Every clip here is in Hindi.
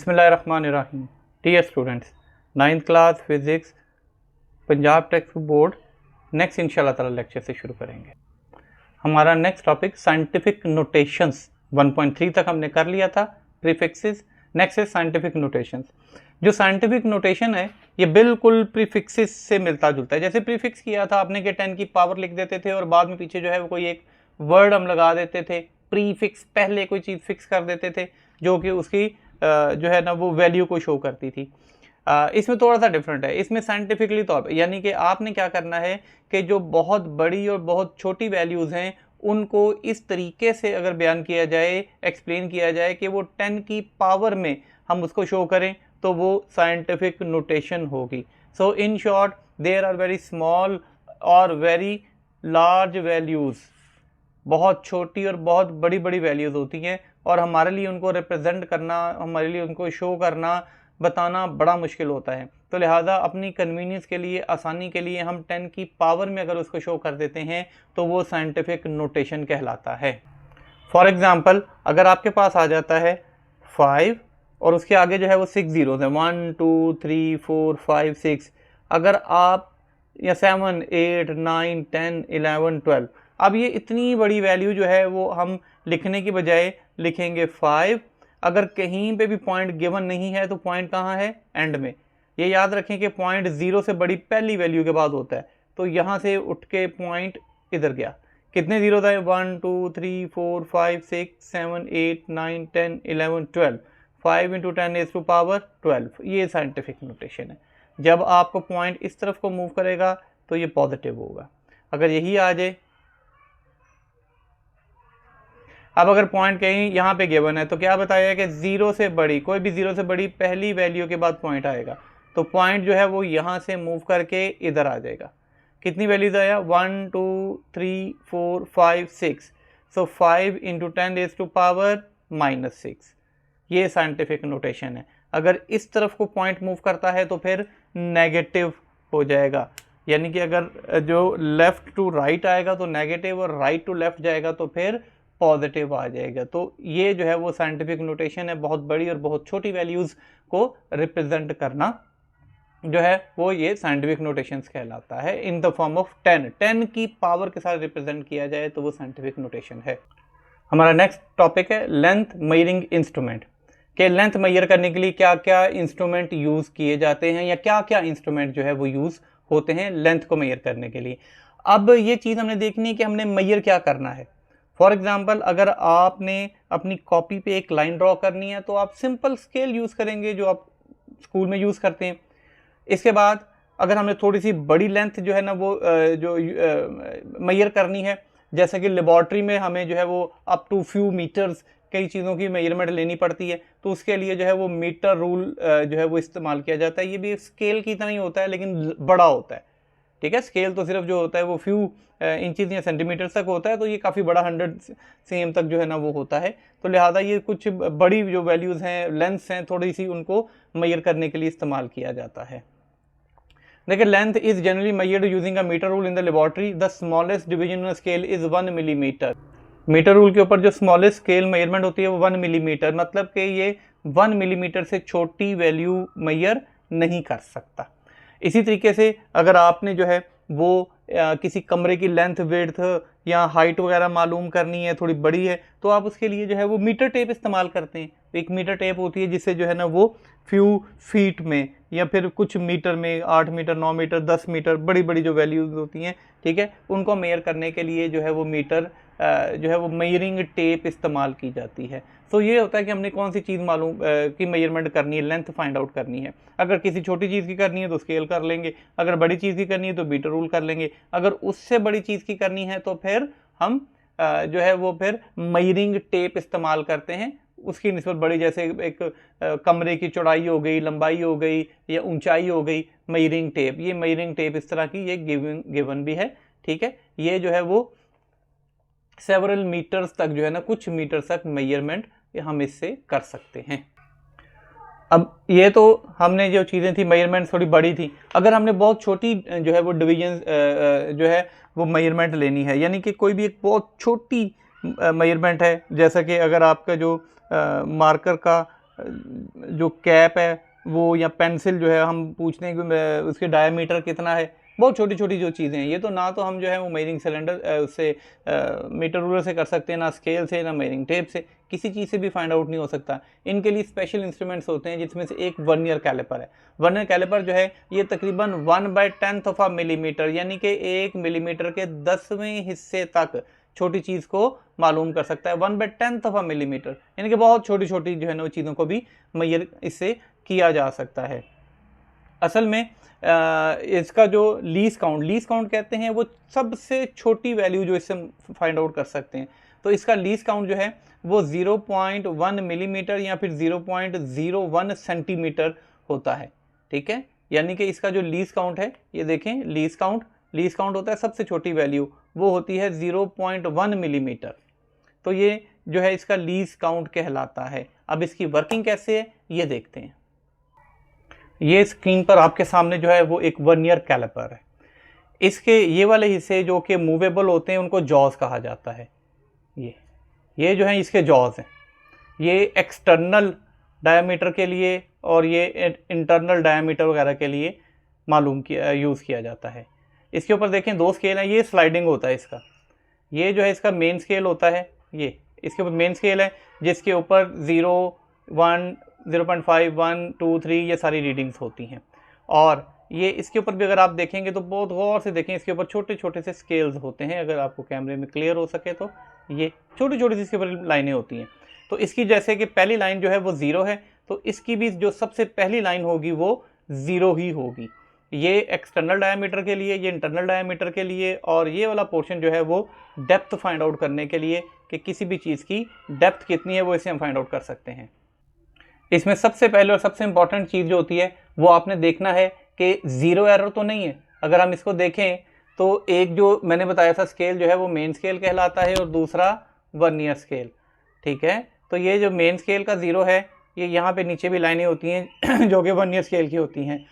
बिस्मिल्लाहिर्रहमानिर्रहीम। Dear students, 9th class physics Punjab text board next इंशाल्लाह ताला लेक्चर से शुरू करेंगे। हमारा नेक्स्ट टॉपिक साइंटिफिक नोटेशंस 1.3 तक हमने कर लिया था, प्रीफिक्सेस। नेक्स्ट है साइंटिफिक नोटेशंस। जो साइंटिफिक नोटेशन है ये बिल्कुल प्रीफिक्सेस से मिलता जुलता है। जैसे प्रीफिक्स किया था आपने कि 10 की पावर लिख देते थे और बाद में पीछे जो है वो कोई एक वर्ड हम लगा देते थे। प्रीफिक्स पहले कोई चीज़ फिक्स कर देते थे जो कि उसकी जो है ना वो वैल्यू को शो करती थी। इसमें थोड़ा सा डिफरेंट है। इसमें साइंटिफिकली तौर पे यानी कि आपने क्या करना है कि जो बहुत बड़ी और बहुत छोटी वैल्यूज़ हैं उनको इस तरीके से अगर बयान किया जाए, एक्सप्लेन किया जाए कि वो 10 की पावर में हम उसको शो करें तो वो साइंटिफिक नोटेशन होगी। So in short there are very small और वेरी लार्ज वैल्यूज़, बहुत छोटी और बहुत बड़ी बड़ी वैल्यूज़ होती हैं और हमारे लिए उनको रिप्रेजेंट करना, हमारे लिए उनको शो करना, बताना बड़ा मुश्किल होता है। तो लिहाजा अपनी कन्वीनियंस के लिए, आसानी के लिए हम 10 की पावर में अगर उसको शो कर देते हैं तो वो साइंटिफिक नोटेशन कहलाता है। फॉर एग्ज़ाम्पल अगर आपके पास आ जाता है 5 और उसके आगे जो है वो 6 ज़ीरोज़ हैं, 1 2 3 4 5 6। अगर आप या 7 8 9 10 11 12, अब ये इतनी बड़ी वैल्यू जो है वो हम लिखने की बजाय लिखेंगे 5। अगर कहीं पे भी पॉइंट गिवन नहीं है तो पॉइंट कहाँ है? एंड में। ये याद रखें कि पॉइंट 0 से बड़ी पहली वैल्यू के बाद होता है। तो यहाँ से उठ के पॉइंट इधर गया। कितने जीरो था? 1 2 3 4 5 6 7 8 9 10 11 12। 5 × 10⁻12। ये साइंटिफिक नोटेशन है। जब आपको पॉइंट इस तरफ को मूव करेगा तो ये पॉजिटिव होगा। अगर यही आ जाए, अब अगर पॉइंट कहीं यहाँ पे गिवन है तो क्या बताया है कि 0 से बड़ी, कोई भी 0 से बड़ी पहली वैल्यू के बाद पॉइंट आएगा तो पॉइंट जो है वो यहाँ से मूव करके इधर आ जाएगा। कितनी वैल्यूज आया? 1 2 3 4 5 6। सो 5 × 10⁻⁻6। ये साइंटिफिक नोटेशन है। अगर इस तरफ को पॉइंट मूव करता है तो फिर नेगेटिव हो जाएगा, यानी कि अगर जो लेफ्ट टू राइट आएगा तो नेगेटिव और राइट टू लेफ्ट जाएगा तो फिर पॉजिटिव आ जाएगा। तो ये जो है वो साइंटिफिक नोटेशन है। बहुत बड़ी और बहुत छोटी वैल्यूज़ को रिप्रेजेंट करना जो है वो ये साइंटिफिक नोटेशंस कहलाता है। इन द फॉर्म ऑफ 10 की पावर के साथ रिप्रेजेंट किया जाए तो वो साइंटिफिक नोटेशन है। हमारा नेक्स्ट टॉपिक है लेंथ मेजरिंग इंस्ट्रूमेंट। के लेंथ मेजर करने के लिए क्या क्या इंस्ट्रूमेंट यूज़ किए जाते हैं या क्या क्या इंस्ट्रूमेंट जो है वो यूज़ होते हैं लेंथ को मेजर करने के लिए। अब ये चीज़ हमने देखनी है कि हमने मेजर क्या करना है। फॉर एग्जाम्पल अगर आपने अपनी कॉपी पे एक लाइन ड्रॉ करनी है तो आप सिंपल स्केल यूज़ करेंगे जो आप स्कूल में यूज़ करते हैं। इसके बाद अगर हमें थोड़ी सी बड़ी लेंथ जो है ना वो जो मेजर करनी है, जैसे कि लेबॉर्ट्री में हमें जो है वो अप टू फ्यू मीटर्स कई चीज़ों की मेजरमेंट लेनी पड़ती है, तो उसके लिए जो है वो मीटर रूल जो है वो इस्तेमाल किया जाता है। ये भी स्केल की तरह ही होता है लेकिन बड़ा होता है। ठीक है, स्केल तो सिर्फ जो होता है वो फ्यू इंचेस या सेंटीमीटर तक होता है, तो ये काफ़ी बड़ा 100 cm तक जो है ना वो होता है। तो लिहाजा ये कुछ बड़ी जो वैल्यूज़ हैं, लेंथ्स हैं, थोड़ी सी उनको मेजर करने के लिए इस्तेमाल किया जाता है। देखिए, length is generally measured using a metre rule in the laboratory. The smallest division of scale is 1 millimetre. Metre rule के ऊपर जो स्मॉलेस्ट स्केल मेजरमेंट होती है वो 1 मिलीमीटर, मतलब कि ये 1 मिलीमीटर से छोटी वैल्यू मेजर नहीं कर सकता। इसी तरीके से अगर आपने जो है वो किसी कमरे की लेंथ, विड्थ या हाइट वगैरह मालूम करनी है, थोड़ी बड़ी है, तो आप उसके लिए जो है वो मीटर टेप इस्तेमाल करते हैं। एक मीटर टेप होती है जिससे जो है ना वो फ्यू फीट में या फिर कुछ मीटर में, 8 मीटर 9 मीटर 10 मीटर बड़ी बड़ी जो वैल्यूज होती हैं, ठीक है, उनको मेजर करने के लिए जो है वो मीटर जो है वो मेजरिंग टेप इस्तेमाल की जाती है। तो ये होता है कि हमने कौन सी चीज़ मालूम की मेजरमेंट करनी है, लेंथ फाइंड आउट करनी है। अगर किसी छोटी चीज़ की करनी है तो स्केल कर लेंगे, अगर बड़ी चीज़ की करनी है तो मीटर रूल कर लेंगे, अगर उससे बड़ी चीज़ की करनी है तो फिर हम जो है वो फिर मेजरिंग टेप इस्तेमाल करते हैं। उसकी निस्बत बड़ी, जैसे एक कमरे की चौड़ाई हो गई, लंबाई हो गई या ऊंचाई हो गई, मेजरिंग टेप, ये मेजरिंग टेप इस तरह की ये गिवन भी है। ठीक है, ये जो है वो सेवरल मीटर्स तक जो है ना, कुछ मीटर तक मेजरमेंट हम इससे कर सकते हैं। अब ये तो हमने जो चीज़ें थी मेजरमेंट थोड़ी बड़ी थी। अगर हमने बहुत छोटी जो है वो डिवीजन जो है वो मेजरमेंट लेनी है, यानी कि कोई भी एक बहुत छोटी मेजरमेंट है, जैसा कि अगर आपका जो मार्कर का जो कैप है वो, या पेंसिल जो है हम पूछते हैं कि उसके डायमीटर कितना है, बहुत छोटी छोटी जो चीज़ें हैं, ये तो ना तो हम जो है वो मेजरिंग सिलेंडर उससे मीटर रूलर से कर सकते हैं, ना स्केल से, ना मेजरिंग टेप से, किसी चीज़ से भी फाइंड आउट नहीं हो सकता। इनके लिए स्पेशल इंस्ट्रूमेंट्स होते हैं, जिसमें से एक वर्नियर कैलिपर है। वर्नियर कैलिपर जो है ये तकरीबन 1/10 ऑफ अ मिलीमीटर, यानी कि 1 मिलीमीटर के 10वें हिस्से तक छोटी चीज़ को मालूम कर सकता है। 1/10 ऑफ अ मिलीमीटर, यानी कि बहुत छोटी छोटी जो है ना वो चीज़ों को भी मैयर इससे किया जा सकता है। असल में इसका जो लीस्ट काउंट कहते हैं, वो सबसे छोटी वैल्यू जो इससे फाइंड आउट कर सकते हैं। तो इसका लीस्ट काउंट जो है वो 0.1 मिलीमीटर या फिर 0.01 सेंटीमीटर होता है। ठीक है, यानी कि इसका जो लीस्ट काउंट है, ये देखें लीस्ट काउंट होता है सबसे छोटी वैल्यू, वो होती है 0.1 मिलीमीटर। तो ये जो है इसका लीस्ट काउंट कहलाता है। अब इसकी वर्किंग कैसे है ये देखते हैं। ये स्क्रीन पर आपके सामने जो है वो एक वर्नियर कैलिपर है। इसके ये वाले हिस्से जो कि मूवेबल होते हैं उनको जॉज कहा जाता है। ये जो है इसके जॉज हैं। ये एक्सटर्नल डायमीटर के लिए और ये इंटरनल डायमीटर वगैरह के लिए यूज़ किया जाता है। इसके ऊपर देखें 2 स्केल हैं, ये स्लाइडिंग होता है इसका। ये जो है इसका मेन स्केल होता है, ये इसके ऊपर मेन स्केल है, जिसके ऊपर 0, 1, 0.5, 1, 2, 3 ये सारी रीडिंग्स होती हैं। और ये इसके ऊपर भी अगर आप देखेंगे तो बहुत गौर से देखें, इसके ऊपर छोटे छोटे से स्केल्स होते हैं। अगर आपको कैमरे में क्लियर हो सके तो ये छोटी छोटी सी इसके ऊपर लाइनें होती हैं। तो इसकी जैसे कि पहली लाइन जो है वो 0 है, तो इसकी भी जो सबसे पहली लाइन होगी वो 0 ही होगी। ये एक्सटर्नल डायमीटर के लिए, ये इंटरनल डायमीटर के लिए, और ये वाला पोर्शन जो है वो डेप्थ फाइंड आउट करने के लिए कि किसी भी चीज़ की डेप्थ कितनी है वो इसे हम फाइंड आउट कर सकते हैं। इसमें सबसे पहले और सबसे इंपॉर्टेंट चीज़ जो होती है वो आपने देखना है कि ज़ीरो एरर तो नहीं है। अगर हम इसको देखें तो एक जो मैंने बताया था स्केल जो है वो मेन स्केल कहलाता है और दूसरा वर्नियर स्केल। ठीक है, तो ये जो मेन स्केल का 0 है, ये यहाँ पे नीचे भी लाइनें होती हैं जो कि वर्नियर स्केल की होती हैं।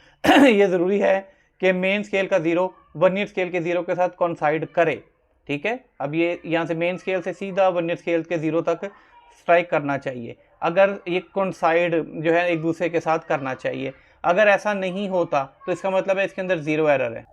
ये ज़रूरी है कि मेन स्केल का 0 वर्नियर स्केल के 0 के साथ कॉन्साइड करे। ठीक है, अब ये यहाँ से मेन स्केल से सीधा वर्नियर स्केल के 0 तक स्ट्राइक करना चाहिए। अगर ये कॉन्साइड जो है एक दूसरे के साथ करना चाहिए। अगर ऐसा नहीं होता तो इसका मतलब है इसके अंदर 0 एरर है।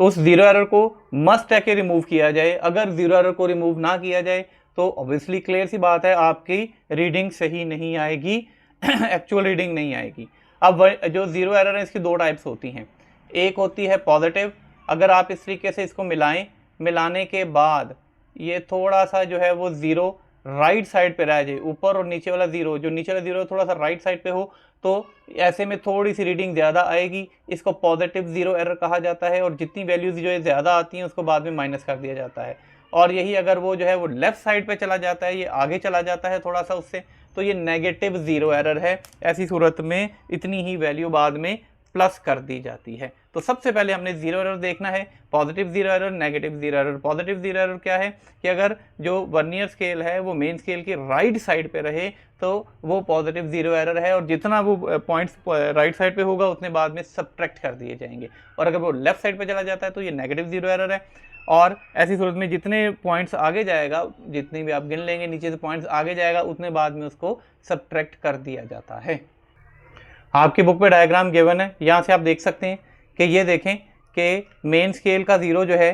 तो उस 0 एरर को मस्ट है कि रिमूव किया जाए। अगर 0 एरर को रिमूव ना किया जाए तो ऑब्वियसली क्लियर सी बात है आपकी रीडिंग सही नहीं आएगी, एक्चुअल रीडिंग नहीं आएगी। अब जो 0 एरर है इसकी 2 टाइप्स होती हैं। एक होती है पॉजिटिव। अगर आप इस तरीके से इसको मिलाने के बाद ये थोड़ा सा जो है वो 0 राइट साइड पे रह जाए, ऊपर और नीचे वाला 0, जो नीचे वाला 0 थोड़ा सा राइट साइड पे हो, तो ऐसे में थोड़ी सी रीडिंग ज़्यादा आएगी। इसको पॉजिटिव 0 एरर कहा जाता है। और जितनी वैल्यूज़ जो है ज़्यादा आती हैं उसको बाद में माइनस कर दिया जाता है। और यही अगर वो जो है वो लेफ़्ट साइड पे चला जाता है, ये आगे चला जाता है थोड़ा सा उससे, तो ये नेगेटिव 0 एरर है। ऐसी सूरत में इतनी ही वैल्यू बाद में प्लस कर दी जाती है। तो सबसे पहले हमने 0 एरर देखना है, positive 0 error, negative 0 error. Positive 0 error क्या है कि अगर जो वर्नियर स्केल है वो मेन स्केल की राइट साइड पे रहे तो वो पॉजिटिव 0 एरर है, और जितना वो पॉइंट्स राइट साइड पे होगा उतने बाद में सब्ट्रैक्ट कर दिए जाएंगे। और अगर वो लेफ्ट साइड पे चला जाता है तो ये नेगेटिव 0 एरर है। और ऐसी सूरत में जितने पॉइंट्स आगे जाएगा, जितने भी आप गिन लेंगे नीचे से पॉइंट्स आगे जाएगा, उतने बाद में उसको सब्ट्रैक्ट कर दिया जाता है। आपकी बुक पे डायग्राम गिवन है, यहाँ से आप देख सकते हैं कि ये देखें कि मेन स्केल का 0 जो है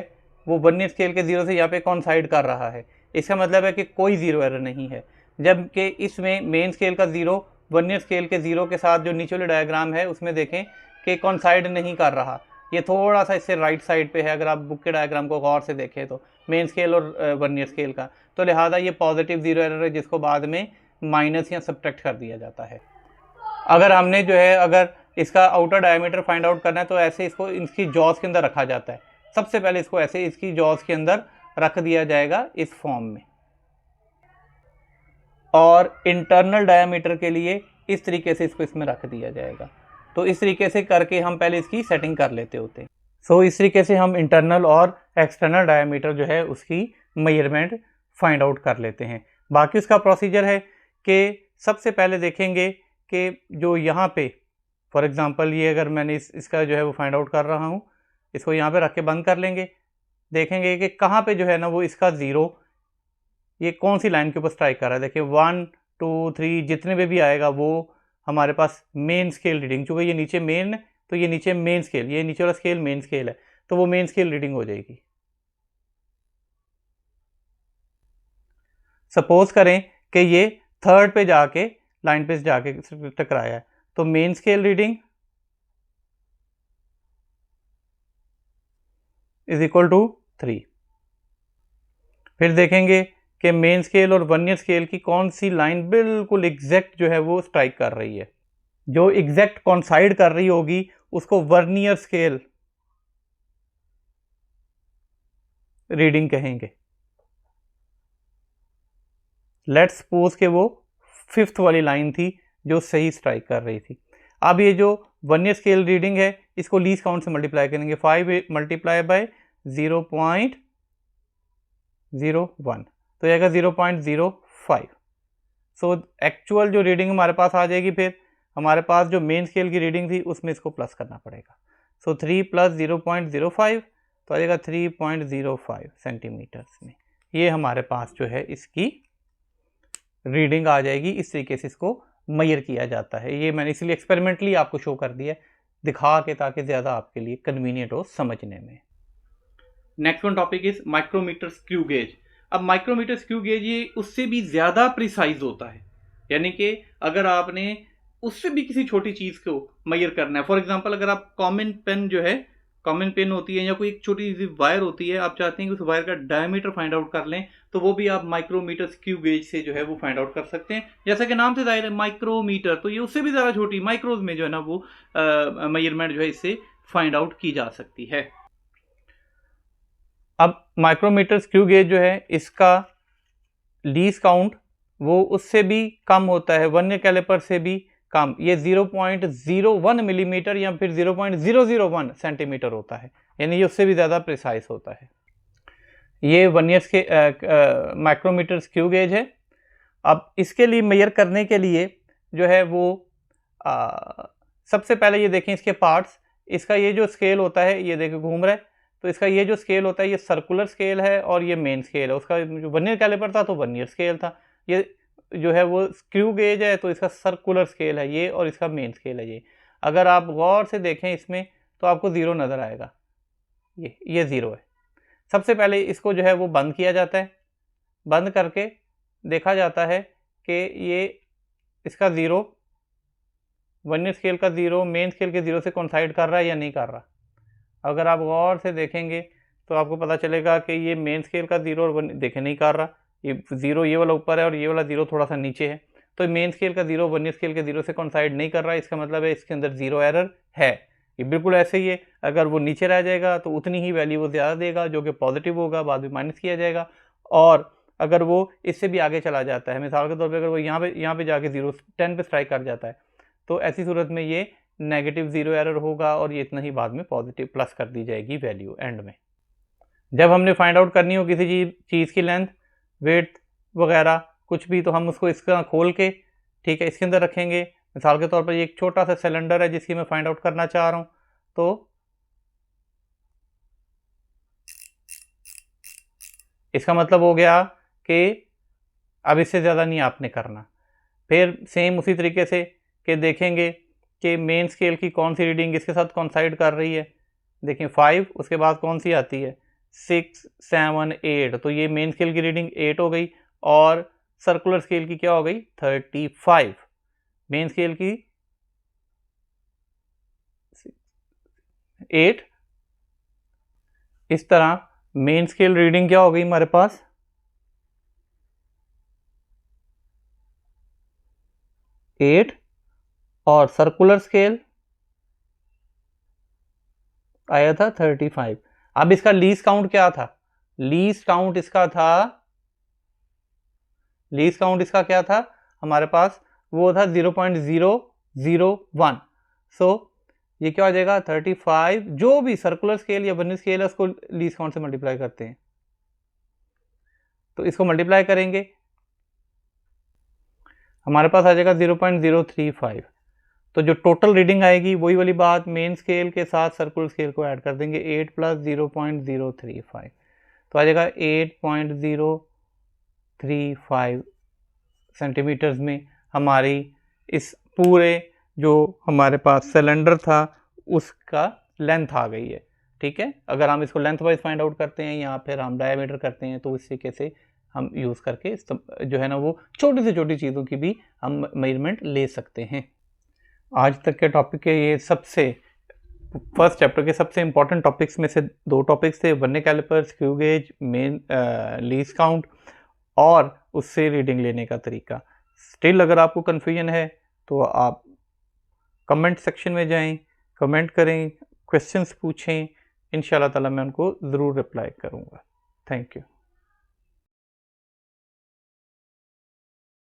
वो वर्नियर स्केल के 0 से यहाँ पे कॉन्साइड कर रहा है। इसका मतलब है कि कोई 0 एरर नहीं है। जबकि इसमें मेन स्केल का 0 वर्नियर स्केल के 0 के साथ जो नीचे वाले डायग्राम है उसमें देखें कि कॉन्साइड नहीं कर रहा, ये थोड़ा सा इससे राइट साइड पे है। अगर आप बुक के डायग्राम को गौर से देखें तो मेन स्केल और वर्नियर स्केल का, तो लिहाजा ये पॉजिटिव 0 एरर है जिसको बाद में माइनस या सब्ट्रैक्ट कर दिया जाता है। अगर हमने जो है अगर इसका आउटर डायमीटर फाइंड आउट करना है तो ऐसे इसको इसकी जॉज के अंदर रखा जाता है। सबसे पहले इसको ऐसे इसकी जॉज के अंदर रख दिया जाएगा इस फॉर्म में, और इंटरनल डायमीटर के लिए इस तरीके से इसको इसमें रख दिया जाएगा। तो इस तरीके से करके हम पहले इसकी सेटिंग कर लेते होते हैं। सो इस तरीके से हम इंटरनल और एक्सटर्नल डायमीटर जो है उसकी मेजरमेंट फाइंड आउट कर लेते हैं। बाकी उसका प्रोसीजर है कि सबसे पहले देखेंगे कि जो यहाँ पे फॉर एग्जांपल ये अगर मैंने इसका जो है वो फाइंड आउट कर रहा हूँ, इसको यहाँ पे रख के बंद कर लेंगे। देखेंगे कि कहाँ पे जो है ना वो इसका 0 ये कौन सी लाइन के ऊपर स्ट्राइक कर रहा है। देखिए 1, 2, 3 जितने पे भी आएगा वो हमारे पास मेन स्केल रीडिंग, चूँकि ये नीचे मेन तो ये नीचे मेन स्केल, ये नीचे वाला स्केल मेन स्केल है, तो वो मेन स्केल रीडिंग हो जाएगी। सपोज करें कि ये थर्ड पे जाके लाइन पे जाके टकराया है, तो main scale reading is equal to 3। फिर देखेंगे कि मेन स्केल और वर्नियर स्केल की कौन सी लाइन बिल्कुल एग्जैक्ट जो है वो स्ट्राइक कर रही है। जो एग्जैक्ट कॉन्साइड कर रही होगी उसको वर्नियर स्केल रीडिंग कहेंगे। लेट्स सपोज के वो फिफ्थ वाली लाइन थी जो सही स्ट्राइक कर रही थी। अब ये जो वर्नियर स्केल रीडिंग है इसको लीस्ट काउंट से मल्टीप्लाई करेंगे, 5 मल्टीप्लाई बाय 0.01 तो आएगा 0.05। सो एक्चुअल जो रीडिंग हमारे पास आ जाएगी, फिर हमारे पास जो मेन स्केल की रीडिंग थी उसमें इसको प्लस करना पड़ेगा। सो 3 + 0.05 तो आ जाएगा 3.05 सेंटीमीटर्स में। ये हमारे पास जो है इसकी रीडिंग आ जाएगी। इस तरीके से इसको मेजर किया जाता है। ये मैंने इसलिए एक्सपेरिमेंटली आपको शो कर दिया दिखा के, ताकि ज़्यादा आपके लिए कन्वीनियंट हो समझने में। Next one topic is micrometer screw gauge. अब माइक्रोमीटर स्क्रू गेज ये उससे भी ज़्यादा प्रिसाइज होता है, यानी कि अगर आपने उससे भी किसी छोटी चीज़ को मेजर करना है, फॉर एग्जांपल अगर आप कॉमन पेन जो है, कॉमन पेन होती है या कोई एक छोटी सी वायर होती है, आप चाहते हैं कि उस वायर का डायमीटर फाइंड आउट कर लें, तो वो भी आप माइक्रोमीटर स्क्रू गेज से जो है वो फाइंड आउट कर सकते हैं। जैसा कि नाम से जाहिर है माइक्रोमीटर, तो ये उससे भी ज़्यादा छोटी माइक्रोज में जो है ना वो मेजरमेंट जो है इससे फाइंड आउट की जा सकती है। अब माइक्रोमीटर स्क्रू गेज जो है इसका लीस्ट काउंट वो उससे भी कम होता है, वर्नियर कैलिपर से भी कम। ये 0.01 मिलीमीटर या फिर 0.001 सेंटीमीटर होता है, यानी ये उससे भी ज़्यादा प्रिसाइज होता है। ये वर्नियर के माइक्रोमीटर स्क्रू गेज है। अब इसके लिए मेजर करने के लिए जो है वो सबसे पहले ये देखें इसके पार्ट्स। इसका ये जो स्केल होता है ये देखिए घूम रहा है, तो इसका ये जो स्केल होता है ये सर्कुलर स्केल है और ये मेन स्केल है। उसका जो वर्नियर कैलिपर था तो वर्नियर स्केल था, ये जो है वो स्क्रू गेज है तो इसका सर्कुलर स्केल है ये, और इसका मेन स्केल है ये। अगर आप गौर से देखें इसमें तो आपको ज़ीरो नज़र आएगा, ये ज़ीरो है। सबसे पहले इसको जो है वो बंद किया जाता है, बंद करके देखा जाता है कि ये इसका ज़ीरो वर्नियर स्केल का ज़ीरो मेन स्केल के ज़ीरो से कोइंसाइड कर रहा है या नहीं कर रहा। अगर आप गौर से देखेंगे तो आपको पता चलेगा कि ये मेन स्केल का ज़ीरो और देखे नहीं कर रहा, ये ज़ीरो ये वाला ऊपर है और ये वाला ज़ीरो थोड़ा सा नीचे है, तो मेन स्केल का ज़ीरो वर्नियर स्केल के ज़ीरो से कोइंसाइड नहीं कर रहा है। इसका मतलब है इसके अंदर ज़ीरो एरर है। ये बिल्कुल ऐसे ही है, अगर वो नीचे रह जाएगा तो उतनी ही वैल्यू वो ज़्यादा देगा जो कि पॉजिटिव होगा, बाद में माइनस किया जाएगा। और अगर वो इससे भी आगे चला जाता है, मिसाल के तौर पर अगर वो यहाँ पे जाके 0.10 पे स्ट्राइक कर जाता है, तो ऐसी सूरत में ये नेगेटिव ज़ीरो एरर होगा और ये इतना ही बाद में पॉजिटिव प्लस कर दी जाएगी वैल्यू एंड में। जब हमने फाइंड आउट करनी हो किसी चीज़ की लेंथ, वेट वगैरह कुछ भी, तो हम उसको इसका खोल के ठीक है इसके अंदर रखेंगे। मिसाल के तौर पर ये एक छोटा सा सिलेंडर है जिसकी मैं फाइंड आउट करना चाह रहा हूँ, तो इसका मतलब हो गया कि अब इससे ज़्यादा नहीं आपने करना। फिर सेम उसी तरीके से कि देखेंगे कि मेन स्केल की कौन सी रीडिंग इसके साथ कोइंसाइड कर रही है। देखें 5, उसके बाद कौन सी आती है 6, 7, 8, तो ये मेन स्केल की रीडिंग 8 हो गई और सर्कुलर स्केल की क्या हो गई 35। मेन स्केल की 8, इस तरह मेन स्केल रीडिंग क्या हो गई हमारे पास 8 और सर्कुलर स्केल आया था 35। अब इसका लीस्ट काउंट क्या था, लीस्ट काउंट इसका क्या था हमारे पास, वो था 0.001। सो ये क्या हो जाएगा 35, जो भी सर्कुलर स्केल या वर्नियर स्केल है उसको लीस्ट काउंट से मल्टीप्लाई करते हैं, तो इसको मल्टीप्लाई करेंगे हमारे पास आ जाएगा 0.035। तो जो टोटल रीडिंग आएगी वही वाली बात, मेन स्केल के साथ सर्कुलर स्केल को ऐड कर देंगे, 8 + 0.035 तो आ जाएगा 8.035 सेंटीमीटर्स में हमारी इस पूरे जो हमारे पास सिलेंडर था उसका लेंथ आ गई है। ठीक है, अगर हम इसको लेंथ वाइज फाइंड आउट करते हैं या फिर हम डायमीटर करते हैं तो इस तरीके से हम यूज़ करके जो है ना वो छोटी से छोटी चीज़ों की भी हम मेजरमेंट ले सकते हैं। आज तक के टॉपिक के ये सबसे फर्स्ट चैप्टर के सबसे इंपॉर्टेंट टॉपिक्स में से 2 टॉपिक्स थे, vernier calliper, screw gauge, main least count और उससे रीडिंग लेने का तरीका। स्टिल अगर आपको कन्फ्यूजन है तो आप कमेंट सेक्शन में जाएं, कमेंट करें, क्वेश्चंस पूछें, इंशाल्लाह ताला मैं उनको ज़रूर रिप्लाई करूँगा। Thank you.